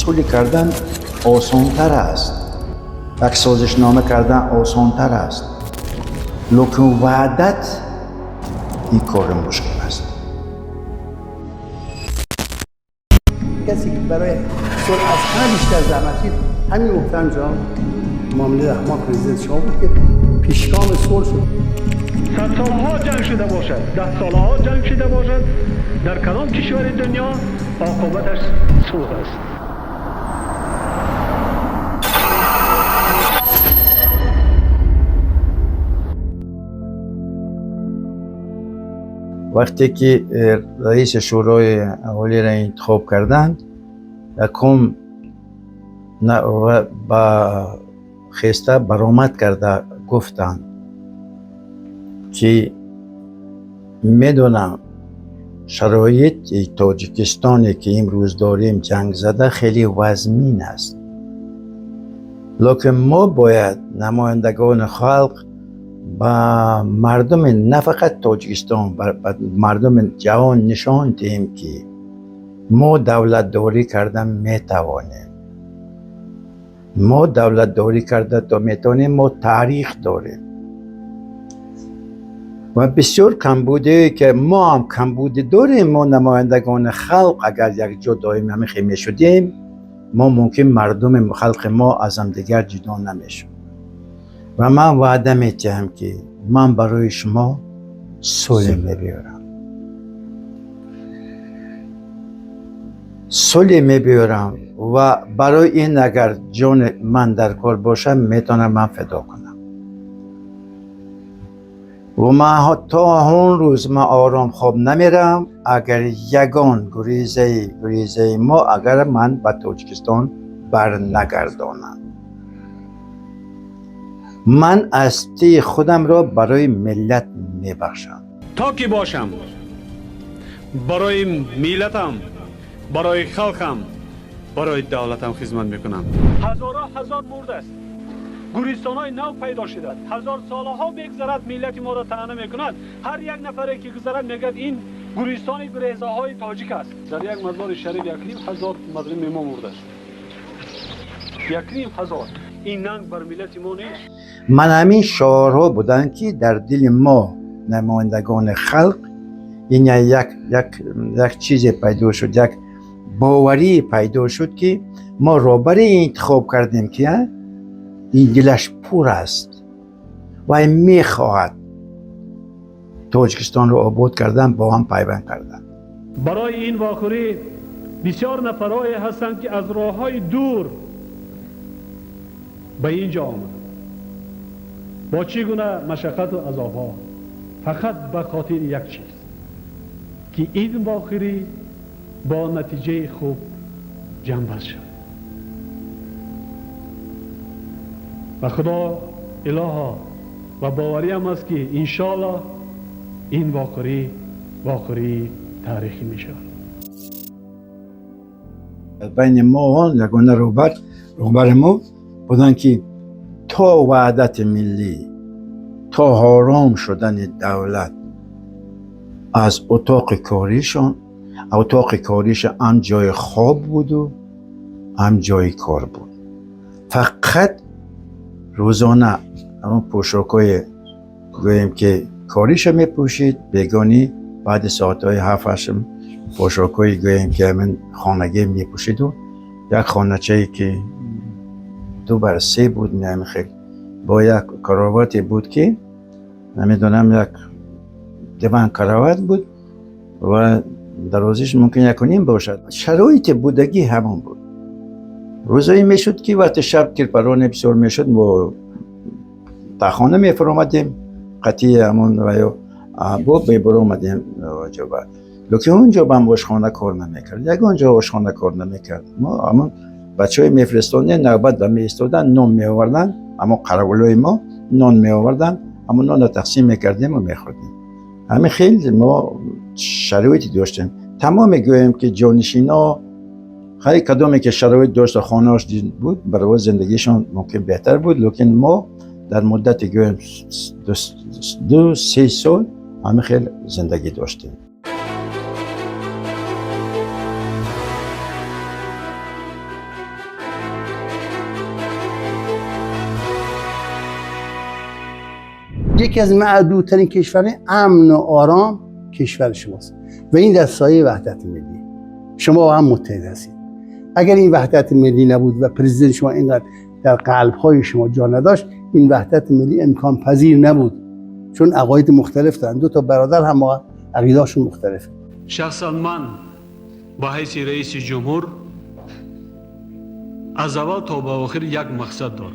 صلح کردن آسانتر است، یک سازشنامه کردن آسانتر است، لکن وحدت این کار مشکل است. کسی که برای صلح از همه بیشتر زحمت کشید همین محترم جان معامله رحمان پرزیدنت شما بود که پیشگام صلح شد. صد سالها جنگ شده باشد، 10 سالها جنگ شده باشد، در کدام کشور دنیا عاقبتش صلح است. وقتی که رئیس شورای عالی را انتخاب کردند، یکم با خسته برآمد کرده گفتند که میدونم شرایط تاجیکستانی که امروز داریم جنگ زده خیلی وزمین است، لکن ما باید نمایندگان خلق با مردم نه فقط تاجیکستان با مردم جهان نشان دهیم که ما دولت داری کردن میتوانیم. ما دولت داری کرده تا میتونیم، ما تاریخ داریم و بسیار کمبوده که ما هم کمبوده داریم. ما نمایندگان خلق اگر یک جا دائم همیشه میشدیم، ما ممکن مردم خلق ما از هم دیگر جدا نمیشد. و من وعده میدهم که من برای شما صلح میبیارم، صلح میبیارم و برای این اگر جان من در کار باشه میتونم من فدا کنم. و من تا اون روز من آرام خواب نمیرم اگر یگان گریزه ما اگر من به تاجیکستان بر نگردانم. من هستی خودم را برای ملت میبخشم. تا که باشم برای ملتم، برای خلقم، برای دولتم خدمت میکنم. هزار مرد است، گوریستان های نو پیدا شده، 1000 سالها بگذرد ملت ما را طعنه میکند. هر یک نفره که گذرد میگد این گوریستان گریزه های تاجیک است. در یک مزار شریف 1,500 مظلوم ما مرده است. 1,500. این ننگ بر ملت ما نیست. من همین شعارها بودن که در دل ما نمایندگان خلق این یک چیز پیدا شد، یک باوری پیدا شد که ما رهبری انتخاب کردیم که این دلش پر است و این میخواهد تاجیکستان رو آباد کردن، با هم پیوند کردن. برای این واخوری بسیار نفرهایی هستند که از راههای دور به اینجا آمدند، با چگونه مشقت و عذابها، فقط به خاطر یک چیز که این واخوری با نتیجه خوب جنبش شد. و خدا الها و باوری هم است که انشالله این واخوری تاریخی می شود. بین ما یگانه رهبر ما بودن که تا وحدت ملی، تا آرام شدن دولت از اتاق کاریش هم جای خواب بود و هم جای کار بود. فقط روزانه همون پوشاکای گوییم که کاریش میپوشید، بیگانی بعد ساعتهای 7-8 پوشاکای گوییم که همین خانگی میپوشید و یک خانچه‌ای که 2x3 بود، خیلی با یک کراواتی بود که نمیدونم یک دیوان کراوات بود و درازیش ممکن 1.5 باشد. شرایط بودگی همون بود. روزایی میشد که وقت شب تیرپران بسیار میشد ما تا خانه میفرامدیم، قطعی همون و یا بود میبرامدیم جا. لکه اونجا با هم آشخانه کار نمیکرد، یگانجا آشخانه کار نمیکرد. ما همون بچه های میفرستانه نوبت به میستادن نان میآوردن، اما قراولای ما نان میآوردن، اما نان را تقسیم میکردیم و میخوردیم. همین خیلی ما شرایطی داشتیم. تمام گویم که جانشینا خیلی کدامی که شرایط داشت و خانه‌اش بود برای زندگیشان ممکن بهتر بود، لیکن ما در مدت گویم 2-3 سال همین خیلی زندگی داشتیم. یکی از معدودترین کشورهای امن و آرام کشور شماست و این در سایه وحدت ملی. شما با هم متحد هستید. اگر این وحدت ملی نبود و پرزیدنت شما اینقدر در قلب‌های شما جا نداشت، این وحدت ملی امکان پذیر نبود، چون عقاید مختلف دارن. دو تا برادر هم عقیده‌شون مختلفه. شخصا من با حیث رئیس جمهور از اول تا به آخر یک مقصد دارم: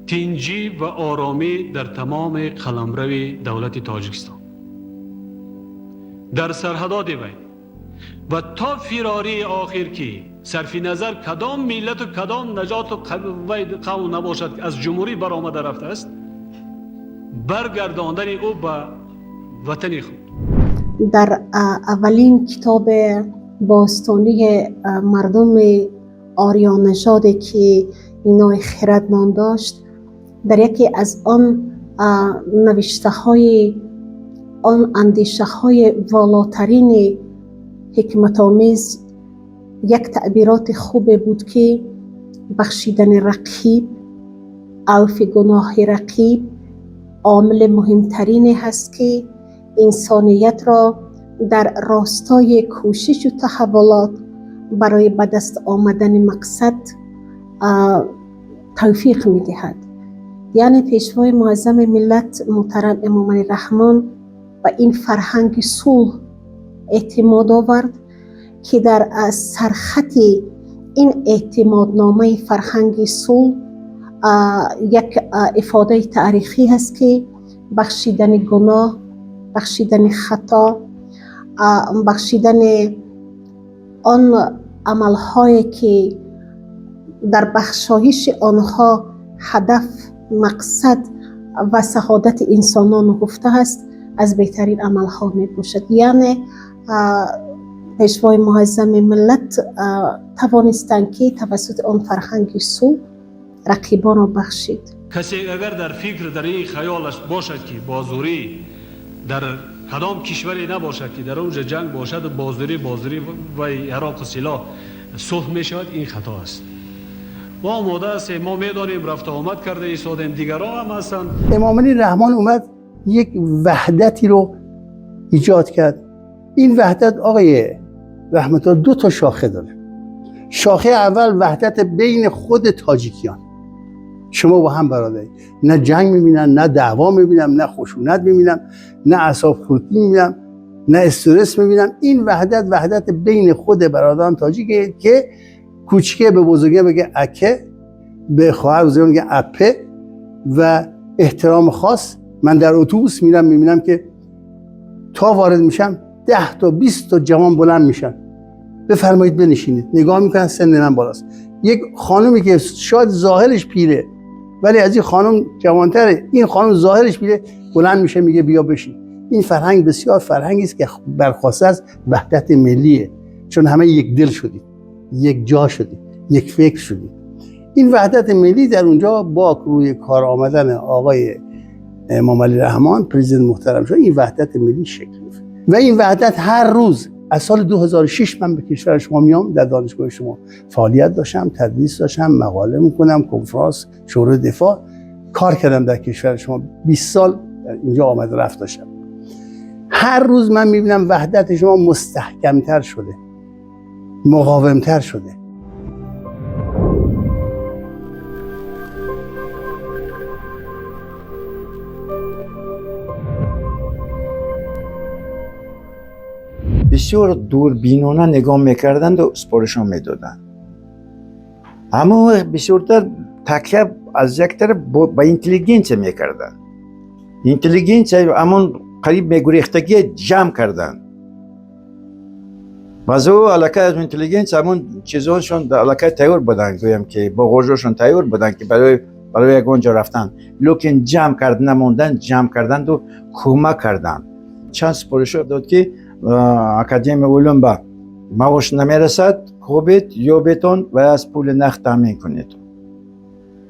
تنجی و آرامی در تمام قلمرو دولت تاجیکستان، در سرحدات وی و تا فراری آخر که صرف نظر کدام ملت و کدام نجات و قوم نباشد که از جمهوری برآمده رفته است، برگرداندن او به وطن خود. در اولین کتاب باستانی مردم آریان نژادی که اینا خرد نام داشت، در یکی از آن نوشته های آن اندیشه های والاترین حکمت آمیز یک تعبیرات خوب بود که بخشیدن رقیب، عفو گناه رقیب عامل مهمترین هست که انسانیت را در راستای کوشش و تحولات برای به دست آمدن مقصد توفیق می دهد. یعنی پیشوای معظم ملت محترم امام علی رحمان و این فرهنگ صلح اعتماد آورد که در سرخط این اعتمادنامه فرهنگ صلح یک افاده تاریخی هست که بخشیدن گناه، بخشیدن خطا، بخشیدن آن عملهایی که در بخشایش آنها هدف، مقصد و سعادت انسانان گفته است، از بهترین عملها می باشد. یعنی پیشوای معظم ملت توانستند که توسط آن فرهنگ صلح رقیبان را بخشید. کسی اگر در فکر در این خیالش باشد که بازوری در کدام کشوری نباشد که در اونجا جنگ باشد، بازوری و عراق و سلاح صلح می شود، این خطا است. ما آماده است، ما میدانیم، رفت آمد کرده ایستادیم، دیگران هم هستند. امام علی رحمان اومد یک وحدتی رو ایجاد کرد. این وحدت آقای رحمت الله دو تا شاخه داره. شاخه اول وحدت بین خود تاجیکیان، شما با هم برادری، نه جنگ میبینن، نه دعوا میبینم، نه خشونت میبینم، نه اعصاب خردی میبینم، نه استرس میبینم. این وحدت بین خود برادران تاجیکه که کوچیکه به بزرگه بگه اکه، به خواهر بزرگه بگه اپه، و احترام خاص. من در اتوبوس میرم میبینم که تا وارد میشم 10 تا 20 تا جوان بلند میشن، بفرمایید بنشینید. نگاه میکنن سن من بالاست. یک خانومی که شاید ظاهرش پیره ولی از این خانم جوانتره، این خانم ظاهرش پیره، بلند میشه میگه بیا بشین. این فرهنگ بسیار فرهنگی است که برخواسته از وحدت ملیه، چون همه یک دل شدید، یک جا شدید، یک فکر شدید. این وحدت ملی در اونجا با روی کار آمدن آقای امام علی رحمان پرزیدنت محترم شد، این وحدت ملی شکل گرفت. و این وحدت هر روز از سال 2006 من به کشور شما میام، در دانشگاه شما فعالیت داشتم، تدریس داشتم، مقاله میکنم، کنفرانس، شورای دفاع کار کردم در کشور شما. 20 سال اینجا آمد رفت داشتم. هر روز من میبینم وحدت شما مستحکمتر شده، مقاومتر شده. بسیار دوربینانه نگاه میکردند و سپارشان میدادند، اما بسیارتر تکیه از یک طرف با اینتلیجنس میکردند. اینتلیجنس همون قریب میگریختگی جمع کردند. بعضو علاقه از اینتلیجنس همون چیزهاشون علاقه تیار بودن، گویم که با غرجشون تیار بودن که برای یک اونجا رفتن، لیکن جمع کردن نموندن، جمع کردند و کمک کردند. چند سپارش داد که اکادمی علوم به معاش نمیرسد، خوبید یا بیتون و از پول نقد تامین کنید.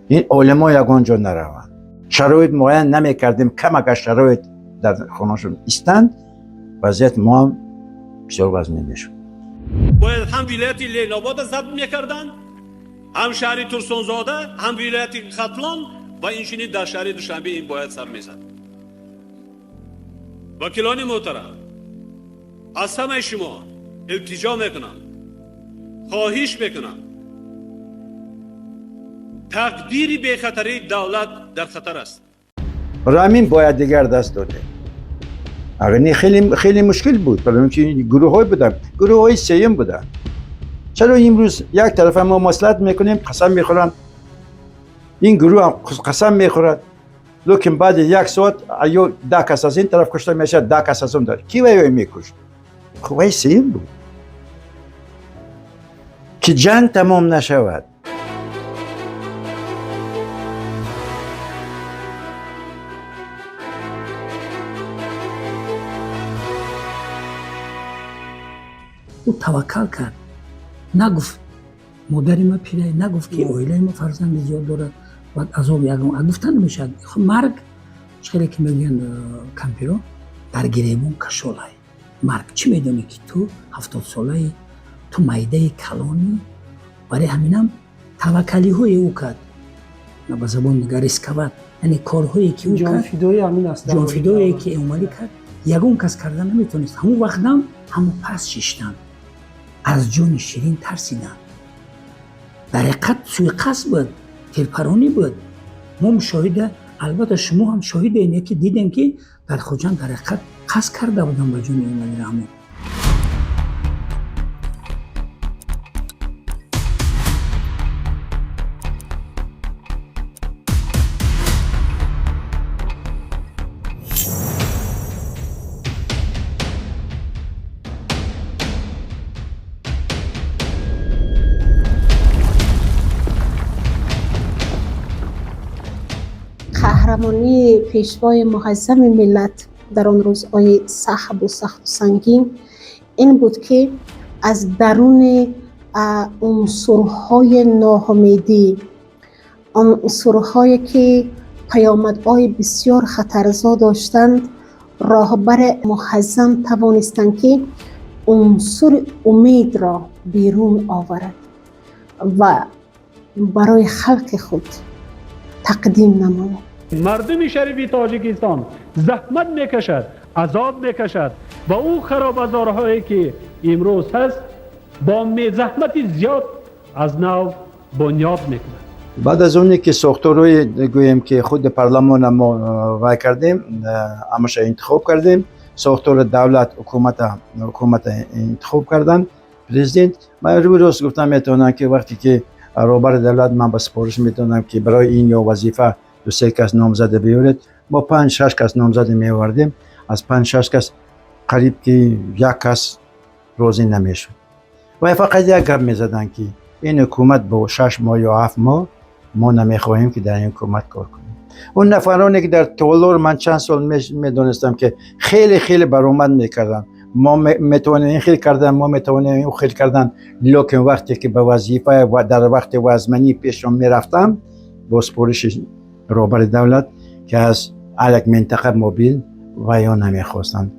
این علما یگانجا نروند. شرایط معین نمیکردیم، کم اگر شرایط در خانهشون استند، وضعیت ما هم بسیار وزنی میشد. باید هم ولایت لیل آباد ضبط میکردن، هم شهر ترسونزاده، هم ولایت ختلان و اینچنین در شهر دوشنبه این باید سر میزد. وکیلان محترم، از همه شما التجا میکنم، خواهش میکنم، تقدیر به خطری دولت در خطر است. رامین باید دیگر دست داده. اگر نه خیلی مشکل بود، برای که گروه های بودن، گروه های سیم بودن. چرا امروز یک طرف ما مصلحت میکنیم، قسم میخورن، این گروه هم قسم میخورد، لیکن بعد یک ساعت ایو 10 کس از این طرف کشته میشه، 10 کس از اون داره. کی وای میکشت؟ خب سیم بود که جنگ تمام نشود. او توکل کرد، نگفت مادری ما پیره، نگفت که اویله ما فرزند زیاد داره بعد عذاب یگان گفتن نمیشد. خب مرگ خیلی که میگن کمپیرو در گریبون کشولای مرگ. چی میدونی که تو 70 ساله تو میده کلانی؟ برای همینم توکلی های او کرد، نه به زبان میگه ریسکوات، یعنی کارهایی که او کرد، جان فیدای همین است، جان فیدایی که اومدی کرد یگون کس کردن نمیتونست. همون وقتم همون پس ششتن، از جان شیرین ترسیدن. در حقیقت سوی قصد بود، تیرپرانی بود. ما مشاهده، البته شما هم شاهد اینه که دیدیم که در خوجان در حقیقت قصد کرده بودن به جان امام رحمان. قهرمانی پیشوای معظم ملت در آن روزهای صعب و سخت و سنگین این بود که از درون عنصرهای ناامیدی، عنصرهایی که پیامدهای بسیار خطرزا داشتند، راهبر معظم توانستند که عنصر امید را بیرون آورد و برای خلق خود تقدیم نماید. مردم شریف تاجیکستان زحمت میکشد، عذاب میکشد و او خرابازارهایی که امروز هست با زحمت زیاد از نو بنیاد میکنه. بعد از اونی که ساختارهای گویم که خود پارلمان ما وای کردیم، همش انتخاب کردیم، ساختار دولت حکومت انتخاب کردن، پرزیدنت. من روز گفتم میتونم که وقتی که رهبر دولت من به سپارش میتونم که برای این یا وظیفه 2-3 کس نامزد بیارید، ما 5-6 کس نامزد میوردیم. از 5-6 کس قریب که 1 کس راضی نمیشد و فقط یک گپ میزدن که این حکومت با 6 ماه یا 7 ماه ما نمیخواهیم که در این حکومت کار کنیم. اون نفرانی که در تولور من چند سال میدونستم که خیلی برآمد میکردن، ما میتونیم این خیلی کردن، ما میتونیم این خیلی کردن، لیکن وقتی که به وظیفه و در وقت وزمنی پیشم میرفتم با سپارش رهبر دولت که از یک منطقه موبیل و یا نمیخواستن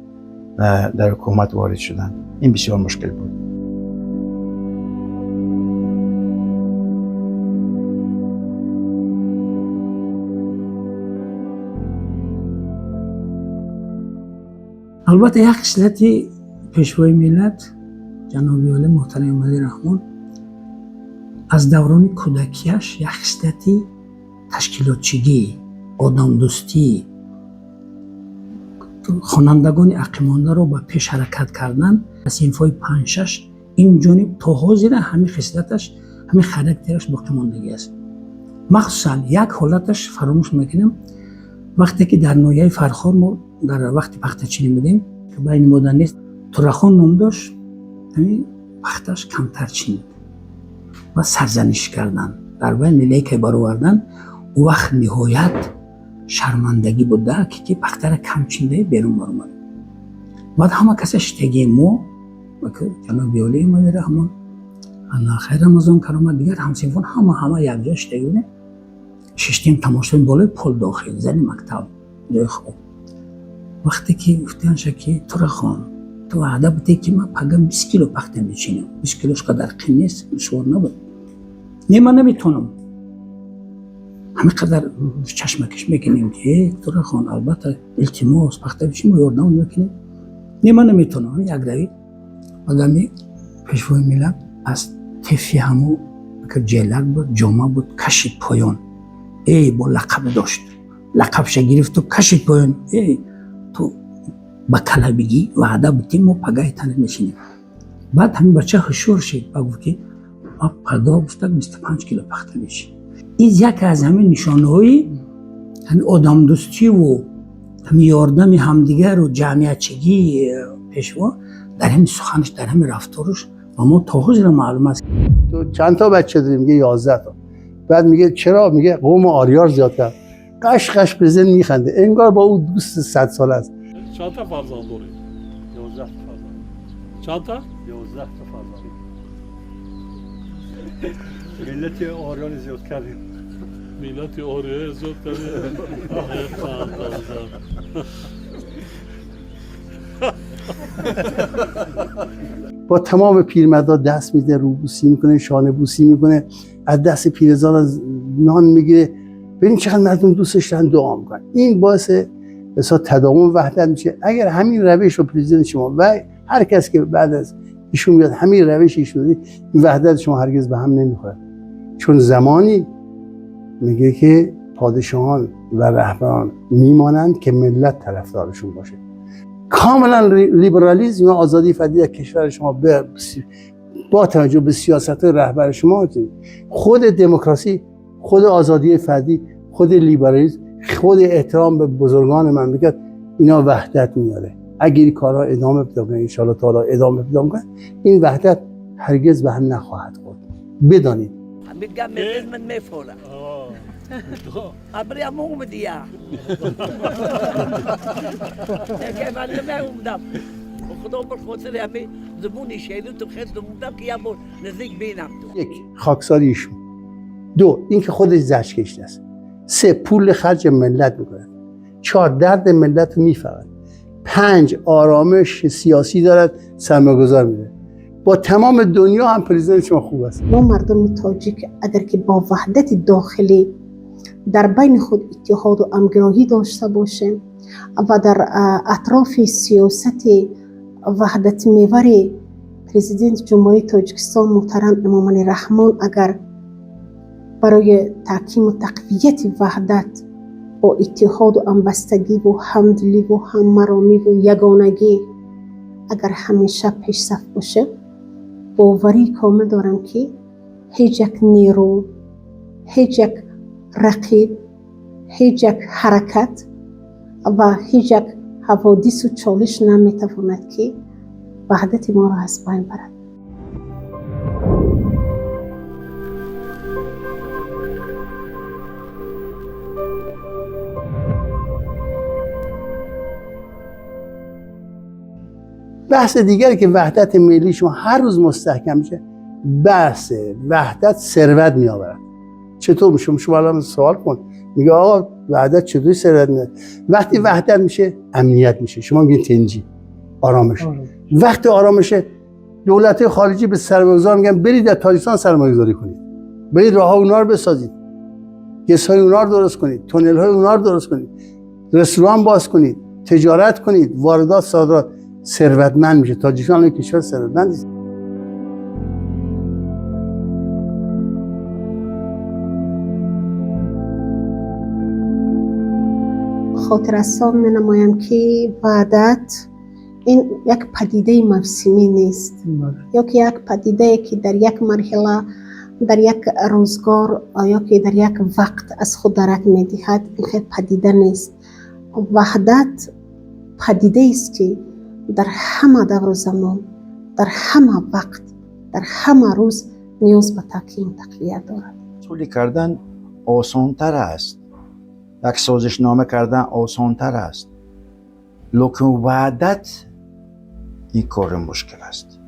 در حکومت وارد شدن، این بسیار مشکل بود. البته یک خصلتی پیشوای ملت جناب عالی محترم امام رحمان از دوران کودکیش یک خصلتی تشکیلاتچگی، آدم دوستی، خوانندگان عقیمانده رو به پیش حرکت کردن. از صنف‌های 5-6 این جانب تا حاضر همین خصلتش، همین خاراکترش باقی ماندگی است. مخصوصا یک حالتش فراموش میکنیم وقتی که در ناحیه فرخار ما در وقتی پختچینی بودیم که بین مدن نیست ترخان نام داشت، همین پختش کمتر چینید و سرزنش کردن در بین لیک برآوردن. او وقت نهایت شرمندگی بود که پختر کم چینده بیرون آمد. بعد همه کسش تگی ما جناب عالی امام رحمان الله خیر رمضان کرام دیگر همسیفون همه یک جا شدگونه ششتیم تماشای بالای پل داخل زنی مکتب جای خوب. وقتی که گفتن که تو خان تو وعده بودی که من پگم 20 کیلو پخته میچینم، 20 کیلوش قدر قیم نیست، دشوار نبود. نه من نمیتونم همینقدر چشمکش میکنیم که دکتر خان البته التماس وقتی بشیم یاردم میکنیم. من نمیتونم یک روی آدمی پیشوای ملت از تفی همو که جلد بود جامعه بود کشید پایان. ای با لقب داشت، لقبش گرفت تو کشید پایان. ای تو با طلبگی وعده بودیم ما پگاه تنه میشینیم. بعد همین بچه هشور شد و گفت که ما پردا گفتم 25 کیلو پخته میشه. این یک از همین نشانه‌های همین آدم دوستی و همین یاردم همدیگر و جمعیتچگی پیشوا در همین سخنش، در همین رفتارش و ما تا حاضر معلوم است. تو چند تا بچه داری؟ میگه 11 تا. بعد میگه چرا؟ میگه قوم آریار زیاد کرد. قش قش بزن میخنده انگار با او دوست 100 ساله است. چند تا فرزند داری؟ 11 تا فرزند. چند تا؟ 11 تا فرزند. ملت آریان زیاد کردیم. ملت آریان زیاد کردیم. با تمام پیرمردا دست میده، روبوسی میکنه، شانه بوسی میکنه، از دست پیرزن نان میگیره. ببین چقدر مردم دوستش دارن، دعا میکنن. این باعث مثلا تداوم وحدت میشه. اگر همین روش رو پرزیدنت شما و هر کس که بعد از ایشون میاد همین روش ایشون این وحدت شما هرگز به هم نمیخوره. چون زمانی میگه که پادشاهان و رهبران میمانند که ملت طرفدارشون باشه. کاملا لیبرالیسم یا آزادی فردی کشور شما با توجه به سیاست رهبر شما، خود دموکراسی، خود آزادی فردی، خود لیبرالیسم، خود احترام به بزرگان مملکت، اینا وحدت میاره. اگر این کارها ادامه پیدا کنه، ان شاء الله تعالی ادامه پیدا کنه، این وحدت هرگز به هم نخواهد خورد. بدانید میگم من میفوله ابری امو مدیا که من نمیومدم خدا بر خاطر همه زبونی شیلو تو خیلی دومدم که یه بار نزدیک بینم تو. 1 خاکساری ایشون، 2 اینکه خودش زشت کشیده است، 3 پول خرج ملت میکنه، 4 درد ملت رو میفهمه، 5 آرامش سیاسی دارد، سرمایه‌گذار میده. با تمام دنیا هم پرزیدنت شما خوب است. ما مردم تاجیک اگر که با وحدت داخلی در بین خود اتحاد و همگرایی داشته باشیم و در اطراف سیاست وحدت محور پرزیدنت جمهوری تاجیکستان محترم امامعلی رحمان اگر برای تحکیم و تقویت وحدت با اتحاد و همبستگی و همدلی و هممرامی و یگانگی اگر همیشه پیش صف باشه، باوری کامل دارم که هیچ یک نیرو، هیچ یک رقیب، هیچ یک حرکت و هیچ یک حوادث و چالش نمیتواند که وحدت ما را از بین برد. بحث دیگری که وحدت ملی شما هر روز مستحکم میشه، بحث وحدت ثروت میآورد. چطور میشه؟ شما الان سوال کن، میگه آقا وحدت چطوری ثروت میاره؟ وقتی وحدت میشه امنیت میشه. شما میگین تنجی، آرامش. وقتی آرامشه، دولت خارجی به سرمایه‌گذار میگن برید در تاجیکستان سرمایه‌گذاری کنید، برید راه‌ها اونا رو بسازید، گس‌های اونا رو درست کنید، تونل‌های اونا رو درست کنید، رستوران باز کنید، تجارت کنید، واردات صادرات. ثروتمند میشه. تاجیکستان یک کشور ثروتمند است. خاطر رسان می نمایم که وحدت این یک پدیده موسمی نیست، یا که یک پدیده که در یک مرحله، در یک روزگار یا که در یک وقت از خود درک می دهد. این خیلی پدیده نیست. وحدت پدیده است که در همه دور و زمان، در همه وقت، در همه روز نیاز به تحکیم تقویت دارد. صلح کردن آسان‌تر است، یک سازشنامه کردن آسان‌تر است، لکن وحدت این کار مشکل است.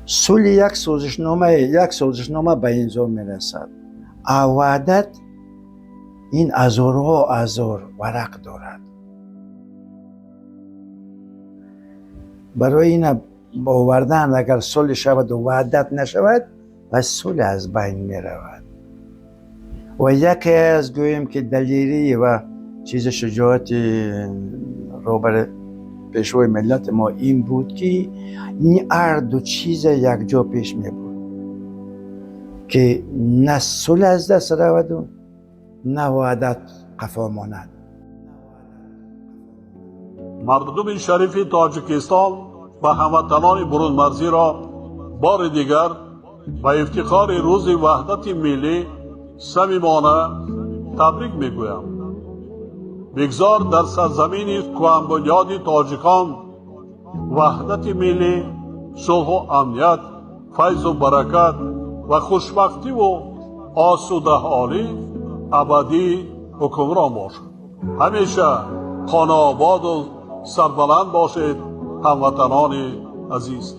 صلح یک سازشنامه به امضا میرسد، وحدت این هزارها هزار ورق دارد. برای این باوردن اگر صلح شود و وحدت نشود، پس صلح از بین می رود. و یکی از گویم که دلیری و چیز شجاعت روبر پیشوی ملت ما این بود که این هر دو چیز یک جا پیش می بود که نه صلح از دست رود و نه وحدت قفا ماند. مردم شریف تاجیکستان و هموطنان برون مرزی را بار دیگر با افتخار روز وحدت ملی صمیمانه تبریک میگویم. بگذار در سرزمین کهن‌بنیاد تاجیکان وحدت ملی، صلح و امنیت، فیض و برکت و خوشبختی و آسوده حالی ابدی حکمران باشد. همیشه خانه آباد و سربلند باشید هموطنان عزیز.